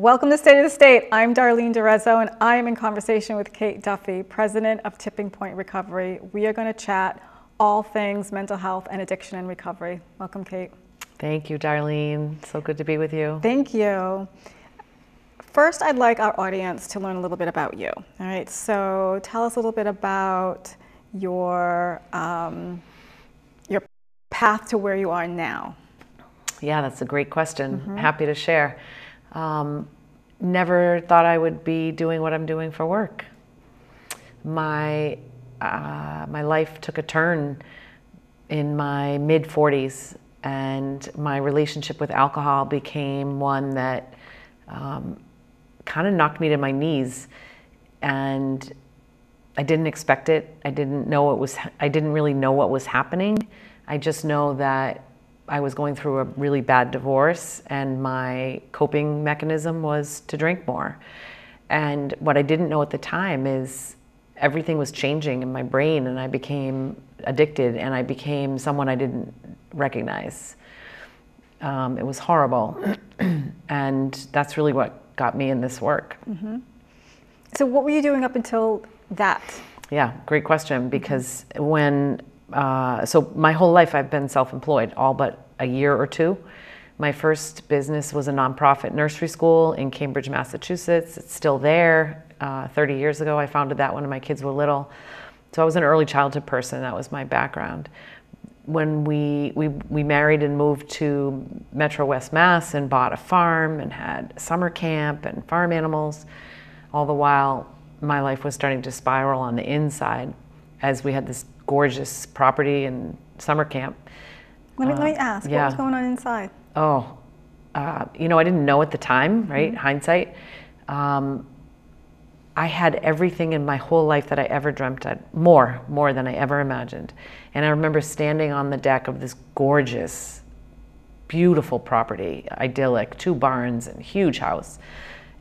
Welcome to State of the State. I'm Darlene DeRezzo, and I am in conversation with Kate Duffy, president of Tipping Point Recovery. We are going to chat all things mental health and addiction and recovery. Welcome, Kate. Thank you, Darlene. So good to be with you. Thank you. First, I'd like our audience to learn a little bit about you. All right, so tell us a little bit about your path to where you are now. Yeah, that's a great question. Happy to share. Never thought I would be doing what I'm doing for work. My life took a turn in my mid-40s, and my relationship with alcohol became one that kind of knocked me to my knees, and I didn't expect it. I didn't really know what was happening. I just know that I was going through a really bad divorce, and my coping mechanism was to drink more. And what I didn't know at the time is everything was changing in my brain, and I became addicted, and I became someone I didn't recognize. It was horrible. And that's really what got me in this work. So what were you doing up until that? Yeah, great question, because so my whole life I've been self-employed, all but a year or two. My first business was a nonprofit nursery school in Cambridge, Massachusetts. It's still there. 30 years ago, I founded that when my kids were little. So I was an early childhood person. That was my background. When we married and moved to Metro West Mass and bought a farm and had summer camp and farm animals, all the while my life was starting to spiral on the inside as we had this gorgeous property and summer camp. Let me ask, what was going on inside? Oh, I didn't know at the time, right? Hindsight. I had everything in my whole life that I ever dreamt of, more than I ever imagined. And I remember standing on the deck of this gorgeous, beautiful property, idyllic, 2 barns and huge house.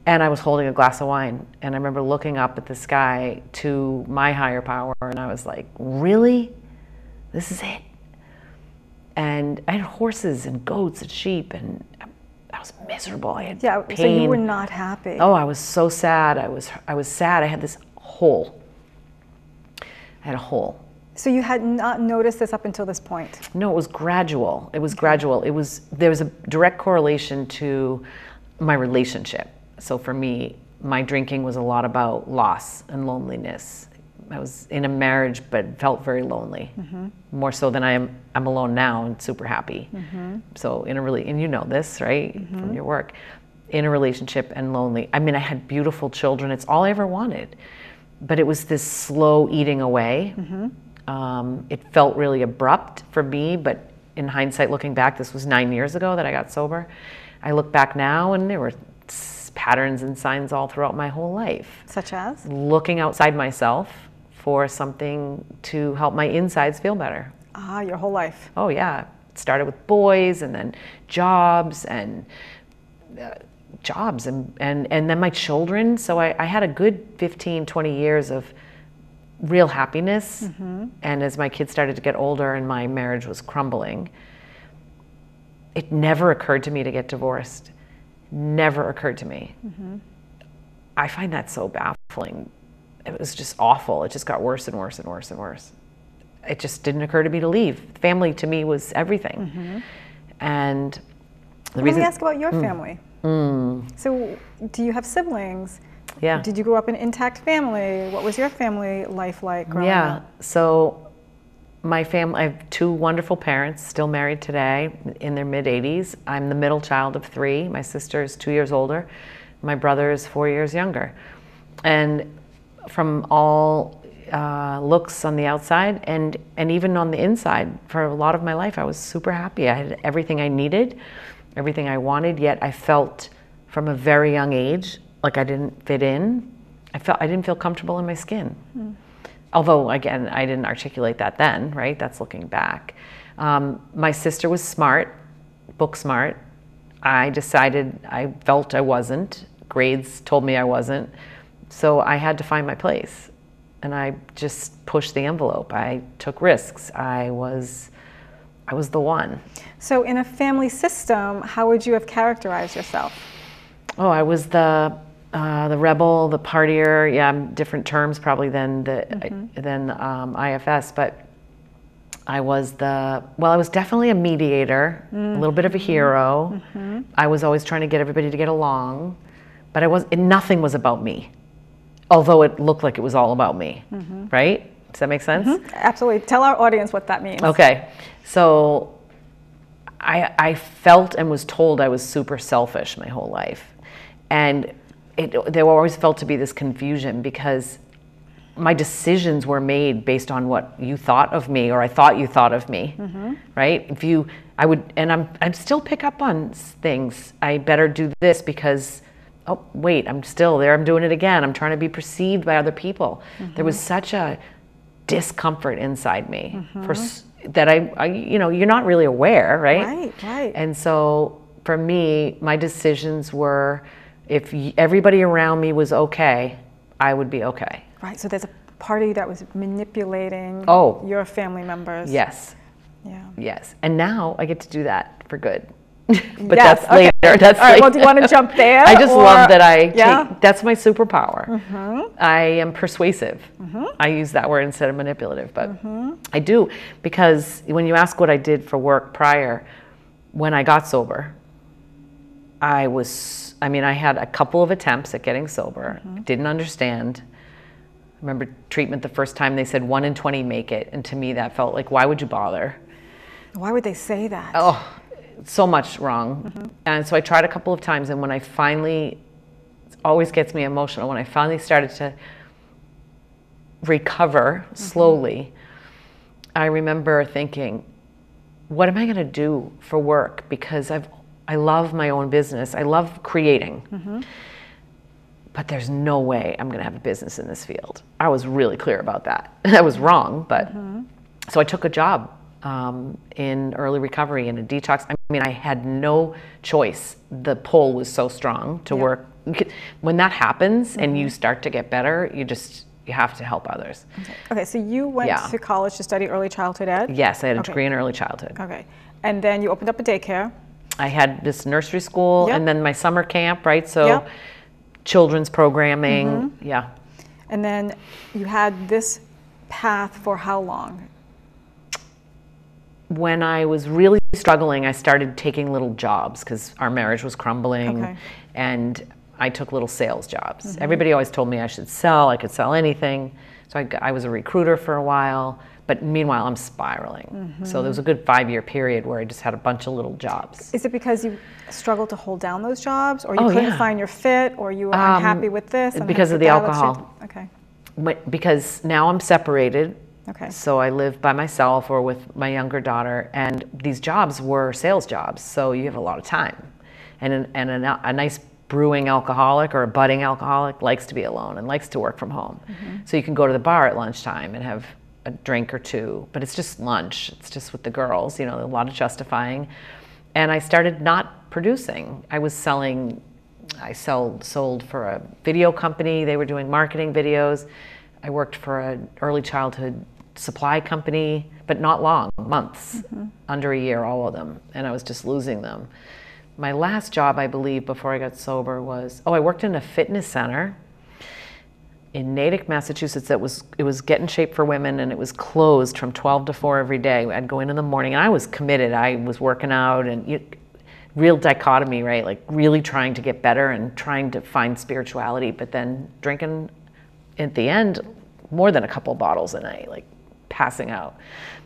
And I was holding a glass of wine, and I remember looking up at the sky to my higher power, and I was like, really? This is it? And I had horses and goats and sheep, and I was miserable. I had pain. So you were not happy. Oh, I was so sad. I was sad. I had this hole. I had a hole. So you had not noticed this up until this point? No, it was gradual. It was gradual. There was a direct correlation to my relationship. So for me, my drinking was a lot about loss and loneliness. I was in a marriage, but felt very lonely, more so than I'm alone now and super happy. So and you know this, right, from your work, in a relationship and lonely. I mean, I had beautiful children. It's all I ever wanted, but it was this slow eating away. It felt really abrupt for me, but in hindsight, looking back, this was 9 years ago that I got sober. I look back now, and there were patterns and signs all throughout my whole life. Such as? Looking outside myself for something to help my insides feel better. Ah, your whole life. Oh yeah. It started with boys, and then jobs, and then my children. So I had a good 15, 20 years of real happiness. And as my kids started to get older and my marriage was crumbling, it never occurred to me to get divorced. Never occurred to me. I find that so baffling. It was just awful. It just got worse and worse and worse and worse. It just didn't occur to me to leave. Family to me was everything. And let me ask about your family. So do you have siblings? Yeah. Did you grow up in an intact family? What was your family life like growing up? So my family, I have 2 wonderful parents, still married today, in their mid-80s. I'm the middle child of 3. My sister is 2 years older. My brother is 4 years younger. And from all looks on the outside and even on the inside, for a lot of my life, I was super happy. I had everything I needed, everything I wanted, yet I felt from a very young age like I didn't fit in. I didn't feel comfortable in my skin. Although, again, I didn't articulate that then, right? That's looking back. My sister was smart, book smart. I felt I wasn't. Grades told me I wasn't. So I had to find my place. And I just pushed the envelope. I took risks. I was the one. So in a family system, how would you have characterized yourself? Oh, I was the rebel, the partier. Yeah, different terms probably than IFS, but I was I was definitely a mediator, a little bit of a hero. I was always trying to get everybody to get along, but nothing was about me, although it looked like it was all about me, right? Does that make sense? Absolutely. Tell our audience what that means. Okay, so I felt and was told I was super selfish my whole life, and there always felt to be this confusion because my decisions were made based on what you thought of me, or I thought you thought of me, right? I'd still pick up on things. I better do this because, oh wait, I'm still there. I'm doing it again. I'm trying to be perceived by other people. There was such a discomfort inside me that you're not really aware, right? Right. And so for me, my decisions were, if everybody around me was okay, I would be okay. Right, so there's a party that was manipulating your family members. Yes. Yeah. Yes. And now I get to do that for good. But that's later. That's all right, well, do you want to jump there? I just love that that's my superpower. I am persuasive. I use that word instead of manipulative, but I do, because when you ask what I did for work prior, when I got sober, I had a couple of attempts at getting sober, didn't understand. I remember treatment the first time they said 1 in 20 make it, and to me that felt like, why would you bother? Why would they say that? Oh, so much wrong. And so I tried a couple of times, and when I finally, it always gets me emotional, when I finally started to recover slowly, I remember thinking, what am I going to do for work? Because I love my own business. I love creating. But there's no way I'm going to have a business in this field. I was really clear about that. I was wrong, but so I took a job in early recovery in a detox. I had no choice. The pull was so strong to work. When that happens and you start to get better, you have to help others. Okay, so you went to college to study early childhood ed? Yes, I had a degree in early childhood. Okay, and then you opened up a daycare? I had this nursery school and then my summer camp, right? So children's programming, And then you had this path for how long? When I was really struggling, I started taking little jobs because our marriage was crumbling, and I took little sales jobs. Everybody always told me I should sell, I could sell anything. So I was a recruiter for a while, but meanwhile I'm spiraling. So there was a good 5-year period where I just had a bunch of little jobs. Is it because you struggled to hold down those jobs, or you couldn't find your fit, or you were unhappy with this? Because of the alcohol. Okay. Because now I'm separated. Okay. So I live by myself or with my younger daughter, and these jobs were sales jobs, so you have a lot of time. And a nice brewing alcoholic or a budding alcoholic likes to be alone and likes to work from home. So you can go to the bar at lunchtime and have a drink or two, but it's just lunch. It's just with the girls, a lot of justifying. And I started not producing. I sold for a video company. They were doing marketing videos. I worked for an early childhood supply company, but not long, months, under a year, all of them. And I was just losing them. My last job, I believe, before I got sober was, I worked in a fitness center in Natick, Massachusetts. It was Get in Shape for Women, and it was closed from 12 to 4 every day. I'd go in the morning, and I was committed. I was working out, and real dichotomy, right? Like really trying to get better and trying to find spirituality, but then drinking at the end more than a couple bottles a night, like passing out.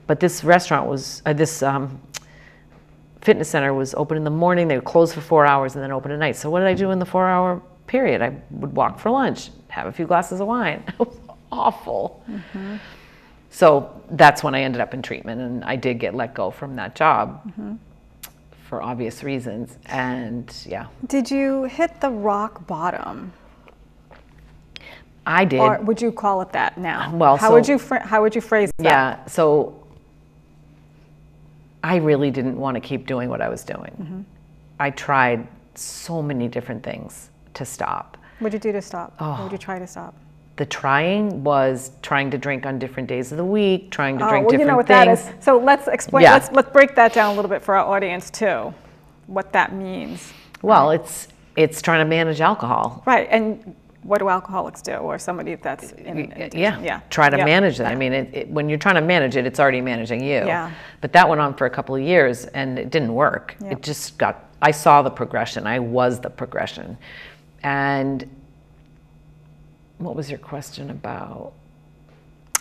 But this restaurant was, fitness center was open in the morning. They would close for 4 hours and then open at night. So what did I do in the 4-hour period? I would walk for lunch, have a few glasses of wine. It was awful. So that's when I ended up in treatment, and I did get let go from that job for obvious reasons. And Did you hit the rock bottom? I did. Or would you call it that now? Well, how would you phrase that? Yeah, so I really didn't want to keep doing what I was doing. I tried so many different things to stop. What did you do to stop? What would you try to stop? The trying was trying to drink on different days of the week, trying to drink different you know what things. That is. So let's explain. Let's break that down a little bit for our audience too. What that means. Well, it's It's trying to manage alcohol. Right. And what do alcoholics do, or somebody that's in addiction? Try to manage that. I mean, when you're trying to manage it, it's already managing you. Yeah. But that went on for a couple of years, and it didn't work. Yep. It just got, I saw the progression. I was the progression. And what was your question about?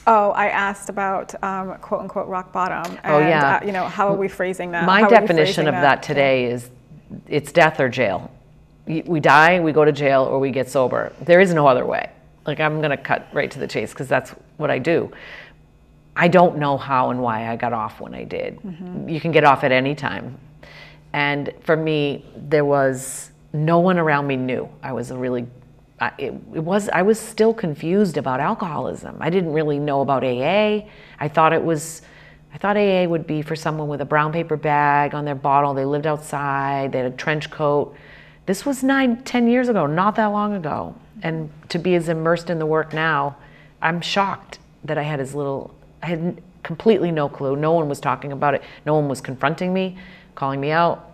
Oh, I asked about quote unquote rock bottom. And, you know, how are we phrasing that? My definition of that today is it's death or jail. We die, we go to jail, or we get sober. There is no other way. Like, I'm going to cut right to the chase because that's what I do. I don't know how and why I got off when I did. You can get off at any time. And for me, there was no one around me knew. I was I was still confused about alcoholism. I didn't really know about AA. I thought AA would be for someone with a brown paper bag on their bottle. They lived outside, they had a trench coat. This was 9-10 years ago, not that long ago. And to be as immersed in the work now, I'm shocked that I had I had completely no clue. No one was talking about it. No one was confronting me, calling me out,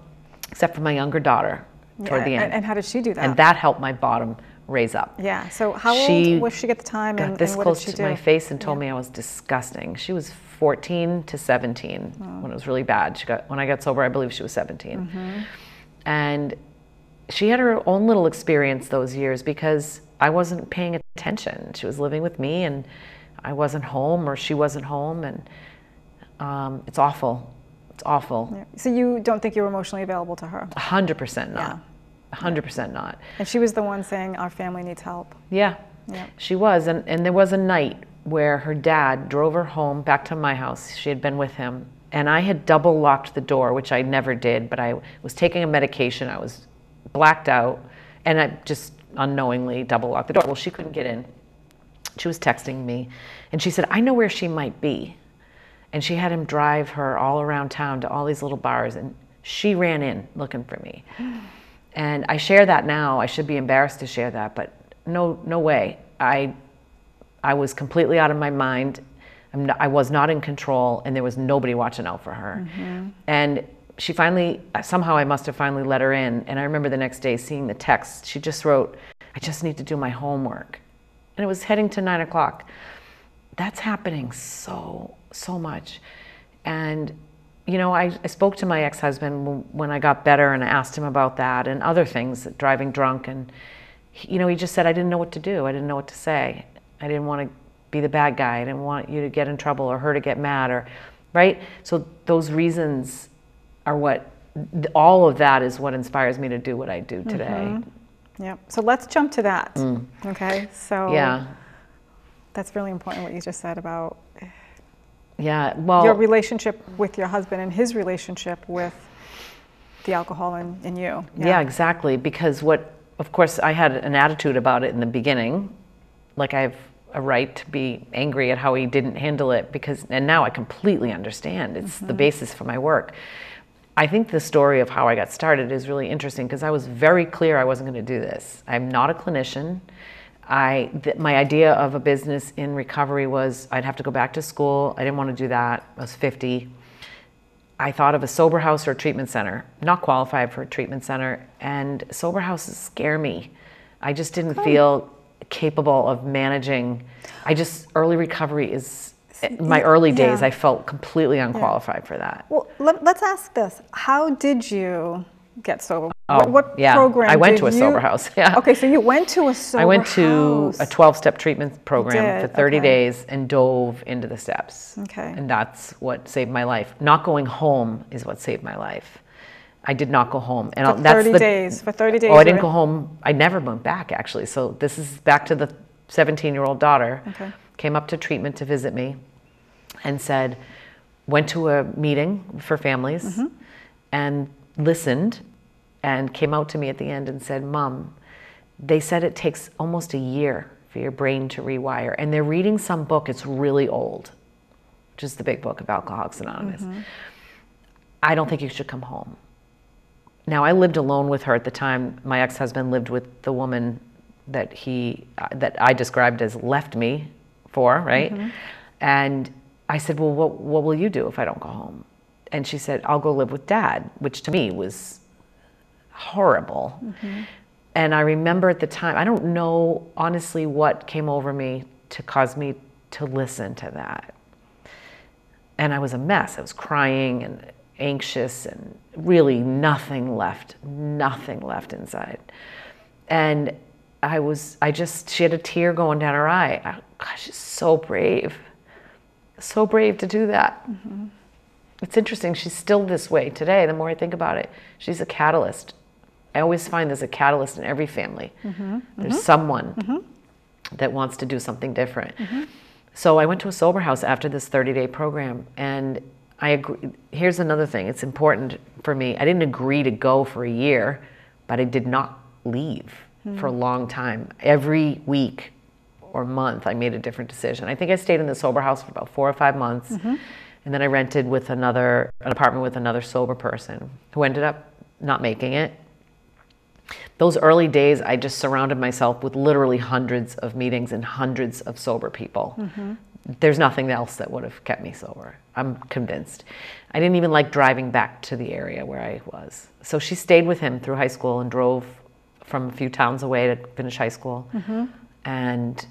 except for my younger daughter toward the end. And how did she do that? And that helped my bottom raise up. Yeah, so how old was she at the time? Got this close to my face and told me I was disgusting. She was 14 to 17 when it was really bad. When I got sober, I believe she was 17. And she had her own little experience those years because I wasn't paying attention. She was living with me and I wasn't home, or she wasn't home, and it's awful. It's awful. Yeah. So you don't think you were emotionally available to her? 100% not. 100% not. And she was the one saying, our family needs help. Yeah, she was. And there was a night where her dad drove her home back to my house. She had been with him. And I had double locked the door, which I never did, but I was taking a medication. I was blacked out, and I just unknowingly double locked the door. Well, she couldn't get in. She was texting me, and she said, I know where she might be. And she had him drive her all around town to all these little bars, and she ran in looking for me. And I share that now. I should be embarrassed to share that, but no way. I was completely out of my mind. I was not in control, and there was nobody watching out for her. And she finally, somehow I must have finally let her in. And I remember the next day seeing the text. She just wrote, I just need to do my homework. And it was heading to 9 o'clock. That's happening so much. And, you know, I spoke to my ex-husband when I got better, and I asked him about that and other things, driving drunk. And, you know, he just said, I didn't know what to do. I didn't know what to say. I didn't want to be the bad guy. I didn't want you to get in trouble or her to get mad, or, right? So those reasons are all of that is what inspires me to do what I do today. Yeah. So let's jump to that. Okay. So yeah, that's really important what you just said about well, your relationship with your husband and his relationship with the alcohol in you. Yeah, exactly. Because of course, I had an attitude about it in the beginning, like I have a right to be angry at how he didn't handle it, and now I completely understand. It's the basis for my work. I think the story of how I got started is really interesting because I was very clear I wasn't going to do this. I'm not a clinician. My idea of a business in recovery was I'd have to go back to school. I didn't want to do that. I was 50. I thought of a sober house or a treatment center. Not qualified for a treatment center, and sober houses scare me. I just didn't feel capable of managing. Early recovery is, my early days, I felt completely unqualified for that. Well, let's ask this. How did you get sober? What program I went to a sober house. Yeah. Okay, so you went to a sober house. I went to a 12-step treatment program for 30 days and dove into the steps. Okay. And that's what saved my life. Not going home is what saved my life. I did not go home. And for 30 days. For 30 days. Oh, I didn't go home. I never went back, actually. So this is back to the 17-year-old daughter. Okay. Came up to treatment to visit me and went to a meeting for families and listened, and came out to me at the end and said, Mom, they said it takes almost a year for your brain to rewire. And they're reading some book, it's really old, which is the big book of Alcoholics Anonymous. I don't think you should come home. Now, I lived alone with her at the time. My ex-husband lived with the woman that I described as left me for, right? And I said, well, what will you do if I don't go home? And she said, I'll go live with Dad, which to me was horrible. And I remember at the time, I don't know honestly what came over me to cause me to listen to that. And I was a mess. I was crying and anxious and really nothing left inside. And she had a tear going down her eye. Gosh, she's so brave to do that. Mm-hmm. It's interesting, she's still this way today, the more I think about it. She's a catalyst. I always find there's a catalyst in every family. Mm-hmm. There's someone that wants to do something different. Mm-hmm. So I went to a sober house after this 30-day program, and I agree. Here's another thing, it's important for me. I didn't agree to go for a year, but I did not leave for a long time. Every week or month, I made a different decision. I think I stayed in the sober house for about 4 or 5 months. Mm-hmm. And then I rented with an apartment with another sober person who ended up not making it. Those early days, I just surrounded myself with literally hundreds of meetings and hundreds of sober people. Mm-hmm. There's nothing else that would have kept me sober. I'm convinced. I didn't even like driving back to the area where I was. So she stayed with him through high school and drove from a few towns away to finish high school. Mm-hmm. And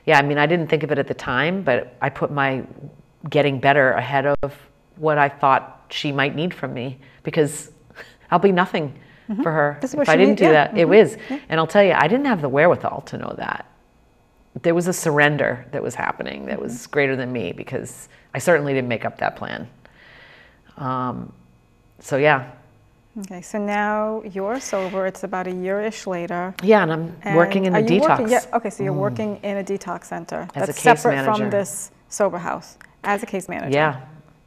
yeah, I mean, I didn't think of it at the time, but I put my getting better ahead of what I thought she might need from me, because I'll be nothing for her if I didn't do that. Mm-hmm. It was. Yeah. And I'll tell you, I didn't have the wherewithal to know that. There was a surrender that was happening that was greater than me, because I certainly didn't make up that plan. So yeah. Okay, so now you're sober. It's about a year-ish later. Yeah, and I'm working in a detox. Okay, so you're working in a detox center. As that's a case separate manager. From this sober house, as a case manager.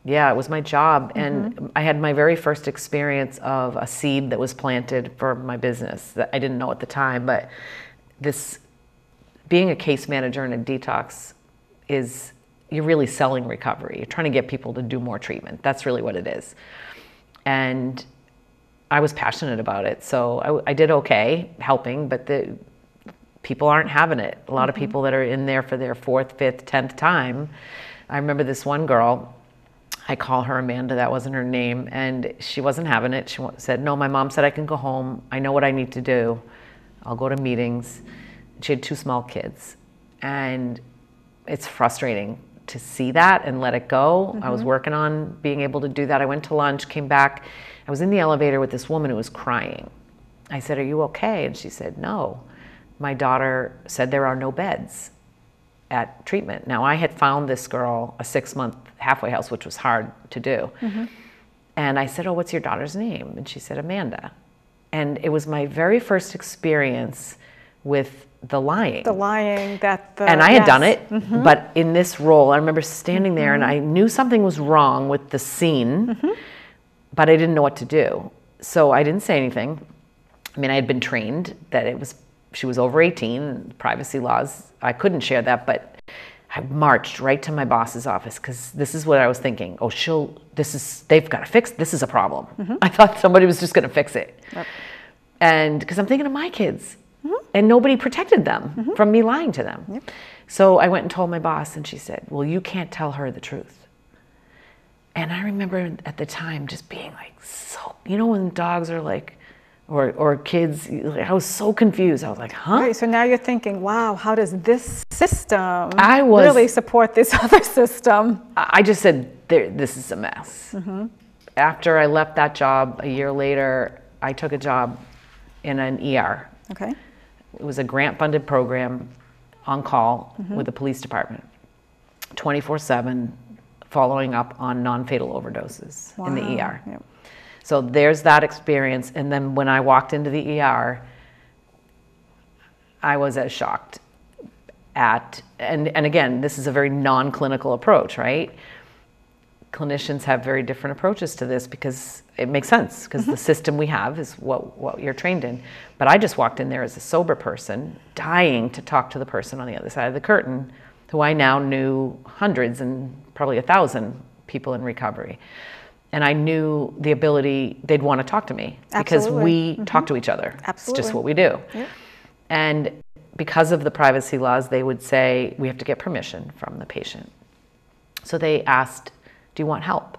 Yeah, it was my job. And I had my very first experience of a seed that was planted for my business that I didn't know at the time, but being a case manager in a detox you're really selling recovery. You're trying to get people to do more treatment. That's really what it is. And I was passionate about it. So I did okay helping, but the people aren't having it. A lot of people that are in there for their 4th, 5th, 10th time. I remember this one girl, I call her Amanda, that wasn't her name, and she wasn't having it. She said, no, my mom said I can go home. I know what I need to do. I'll go to meetings. She had 2 small kids. And it's frustrating to see that and let it go. I was working on being able to do that. I went to lunch, came back. I was in the elevator with this woman who was crying. I said, are you okay? And she said, no. My daughter said there are no beds at treatment. Now, I had found this girl a 6-month halfway house, which was hard to do. And I said, oh, what's your daughter's name? And she said, Amanda. And it was my very first experience with the lying. And I had done it, but in this role, I remember standing there and I knew something was wrong with the scene, but I didn't know what to do. So I didn't say anything. I mean, I had been trained that she was over 18, privacy laws. I couldn't share that, but I marched right to my boss's office, because this is what I was thinking. Oh, they've got to fix, this is a problem. I thought somebody was just going to fix it. Yep. And because I'm thinking of my kids, and nobody protected them from me lying to them. Yep. So I went and told my boss, and she said, well, you can't tell her the truth. And I remember at the time just being like, so, when dogs are like, or kids, I was so confused. I was like, huh? Right, so now you're thinking, wow, how does this system really support this other system? I just said, this is a mess. After I left that job a year later, I took a job in an ER. Okay. It was a grant-funded program on call with the police department, 24/7, following up on non-fatal overdoses in the ER. Yep. So there's that experience. And then when I walked into the ER, I was as shocked and again, this is a very non-clinical approach, right? Clinicians have very different approaches to this, because it makes sense, because the system we have is what you're trained in. But I just walked in there as a sober person, dying to talk to the person on the other side of the curtain, who I now knew hundreds and probably 1,000 people in recovery. And I knew the ability, they'd want to talk to me. Because we talk to each other. Absolutely. It's just what we do. Yep. And because of the privacy laws, they would say, we have to get permission from the patient. So they asked, do you want help?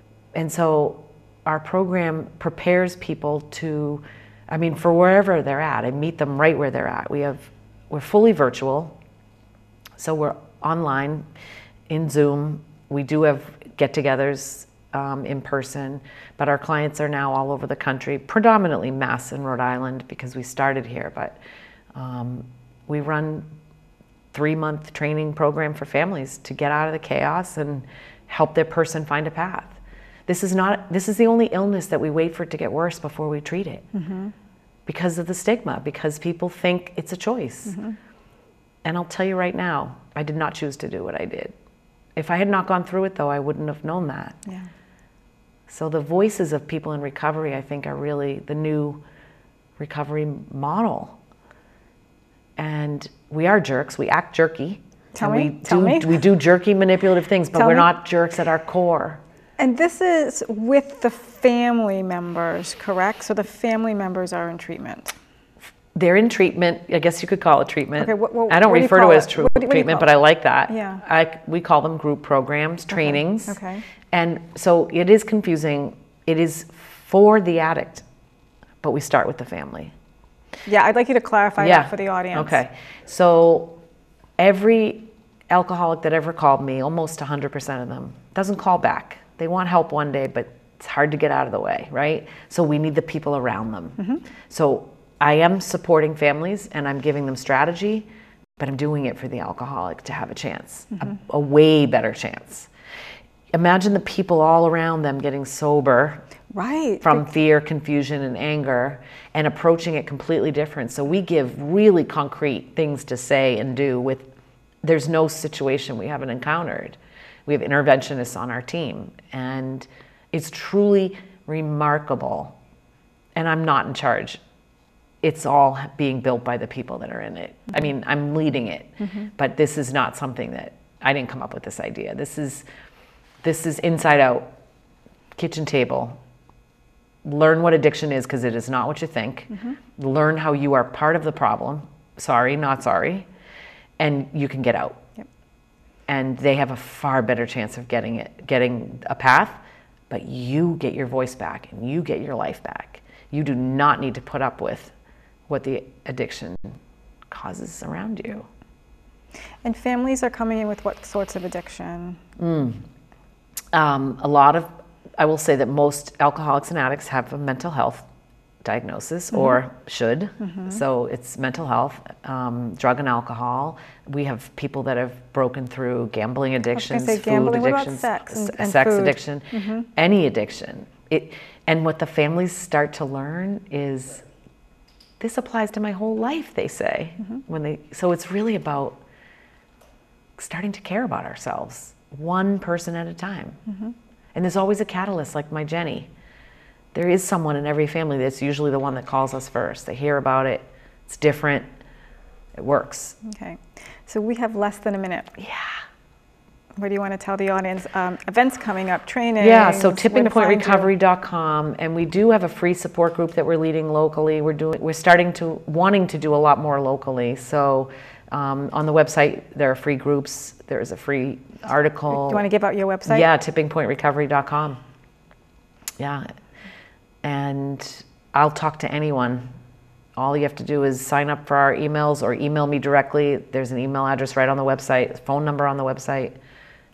And so our program prepares people to, I mean, for wherever they're at. I meet them right where they're at. We're fully virtual, so we're online, in Zoom. We do have get-togethers in person, but our clients are now all over the country, predominantly Mass and Rhode Island because we started here, but we run 3-month training program for families to get out of the chaos and help their person find a path. This is the only illness that we wait for it to get worse before we treat it. Because of the stigma, because people think it's a choice. And I'll tell you right now, I did not choose to do what I did. If I had not gone through it though, I wouldn't have known that. Yeah. So the voices of people in recovery, I think, are really the new recovery model. And we are jerks, we act jerky. Tell me. We do jerky manipulative things, but we're not jerks at our core. And this is with the family members, correct? So the family members are in treatment. They're in treatment. I guess you could call it treatment. Okay, I don't refer to it as treatment, but I like that. Yeah. We call them group programs, trainings. Okay. And so it is confusing. It is for the addict, but we start with the family. Yeah, I'd like you to clarify that for the audience. Okay. So every alcoholic that ever called me, almost 100% of them, doesn't call back. They want help one day, but it's hard to get out of the way, right? So we need the people around them. So I am supporting families and I'm giving them strategy, but I'm doing it for the alcoholic to have a chance, a way better chance. Imagine the people all around them getting sober from fear, confusion, and anger, and approaching it completely different. So we give really concrete things to say and do there's no situation we haven't encountered. We have interventionists on our team, and it's truly remarkable. And I'm not in charge. It's all being built by the people that are in it. I mean, I'm leading it, but this is not something that, I didn't come up with this idea. This is inside out, kitchen table. Learn what addiction is, because it is not what you think. Learn how you are part of the problem. Sorry, not sorry. And you can get out. And they have a far better chance of getting a path, but you get your voice back and you get your life back. You do not need to put up with what the addiction causes around you. And families are coming in with what sorts of addiction? I will say that most alcoholics and addicts have a mental health diagnosis, or should. So it's mental health, drug and alcohol. We have people that have broken through gambling addictions, food addictions, what about sex and sex food? addiction, any addiction. And what the families start to learn is, this applies to my whole life, they say. So it's really about starting to care about ourselves, one person at a time. And there's always a catalyst, like my Jenny. There is someone in every family that's usually the one that calls us first. They hear about it, it's different, it works. Okay, so we have less than a minute. Yeah. What do you want to tell the audience? Events coming up, training. Yeah, so tippingpointrecovery.com, and we do have a free support group that we're leading locally. We're wanting to do a lot more locally. So on the website, there are free groups. There's a free article. Do you want to give out your website? Yeah, tippingpointrecovery.com. Yeah. And I'll talk to anyone. All you have to do is sign up for our emails or email me directly. There's an email address right on the website, phone number on the website.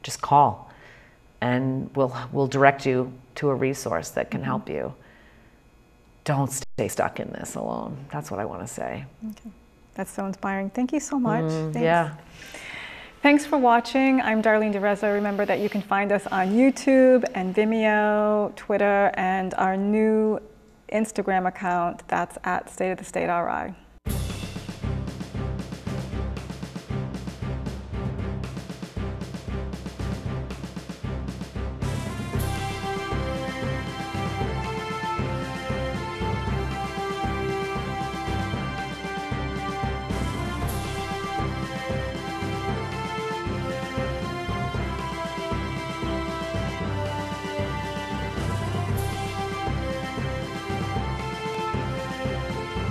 Just call and we'll direct you to a resource that can help you. Don't stay stuck in this alone. That's what I want to say. Okay. That's so inspiring. Thank you so much. Thanks. Yeah. Thanks for watching. I'm Darlene DeRezzo. Remember that you can find us on YouTube and Vimeo, Twitter, and our new Instagram account. That's at State of the State RI.